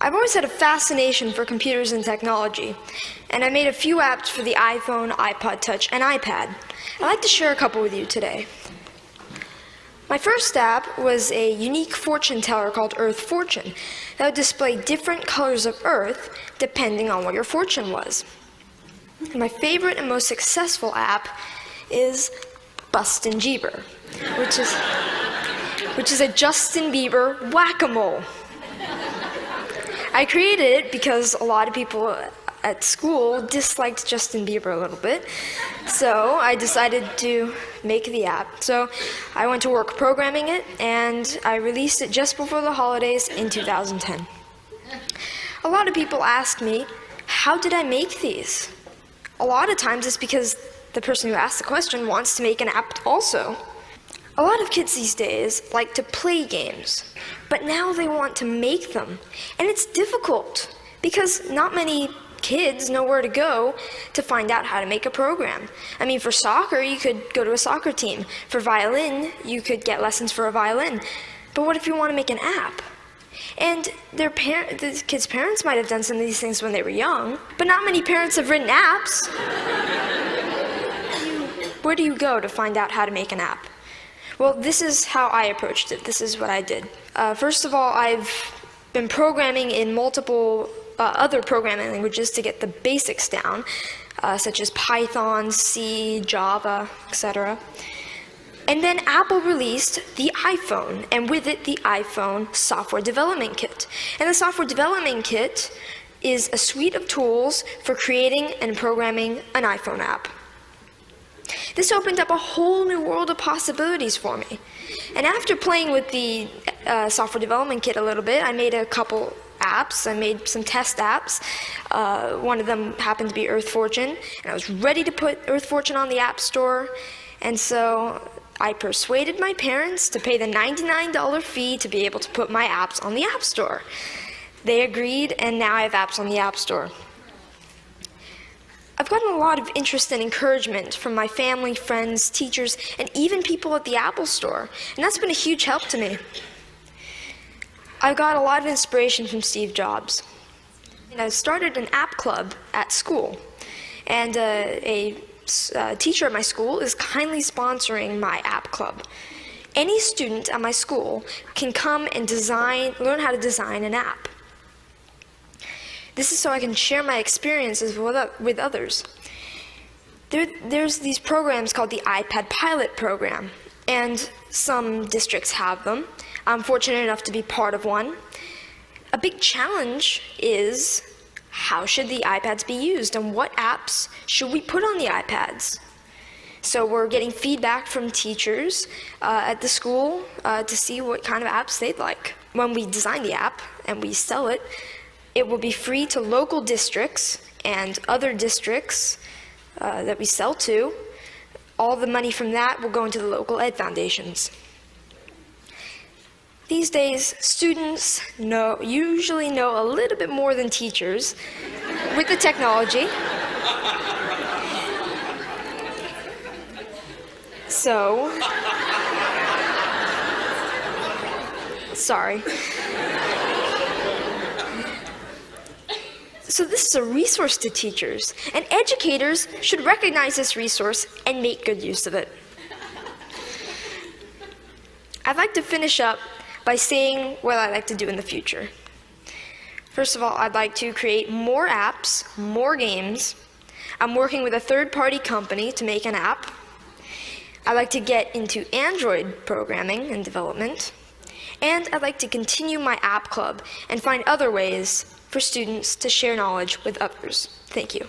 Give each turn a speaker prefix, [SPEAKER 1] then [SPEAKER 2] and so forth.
[SPEAKER 1] I've always had a fascination for computers and technology, and I made a few apps for the iPhone, iPod Touch, and iPad. I'd like to share a couple with you today. My first app was a unique fortune teller called Earth Fortune that would display different colors of Earth depending on what your fortune was. My favorite and most successful app is Bustin' Jeeber, which is a Justin Bieber whack-a-mole. I created it because a lot of people at school disliked Justin Bieber a little bit, so I decided to make the app. So I went to work programming it, and I released it just before the holidays in 2010. A lot of people ask me, how did I make these? A lot of times it's because the person who asked the question wants to make an app also. A lot of kids these days like to play games, but now they want to make them. And it's difficult because not many kids know where to go to find out how to make a program. I mean, for soccer, you could go to a soccer team. For violin, you could get lessons for a violin. But what if you want to make an app? And the kids' parents might have done some of these things when they were young, but not many parents have written apps. Where do you go to find out how to make an app? Well, this is how I approached it. This is what I did. First of all, I've been programming in multiple other programming languages to get the basics down, such as Python, C, Java, etc. And then Apple released the iPhone, and with it, the iPhone Software Development Kit. And the Software Development Kit is a suite of tools for creating and programming an iPhone app. This opened up a whole new world of possibilities for me. And after playing with the Software Development Kit a little bit, I made a couple apps. I made some test apps. One of them happened to be Earth Fortune, and I was ready to put Earth Fortune on the App Store. And so I persuaded my parents to pay the $99 fee to be able to put my apps on the App Store. They agreed, and now I have apps on the App Store. I've gotten a lot of interest and encouragement from my family, friends, teachers, and even people at the Apple Store, and that's been a huge help to me. I've got a lot of inspiration from Steve Jobs. I started an app club at school, and a teacher at my school is kindly sponsoring my app club. Any student at my school can come and learn how to design an app. This is so I can share my experiences with others. There's these programs called the iPad Pilot Program, and some districts have them. I'm fortunate enough to be part of one. A big challenge is, how should the iPads be used, and what apps should we put on the iPads? So we're getting feedback from teachers at the school to see what kind of apps they'd like. When we design the app and we sell it, it will be free to local districts and other districts that we sell to. All the money from that will go into the local ed foundations. These days, students usually know a little bit more than teachers with the technology. So, sorry. So this is a resource to teachers, and educators should recognize this resource and make good use of it. I'd like to finish up by saying what I'd like to do in the future. First of all, I'd like to create more apps, more games. I'm working with a third-party company to make an app. I'd like to get into Android programming and development. And I'd like to continue my app club and find other ways for students to share knowledge with others. Thank you.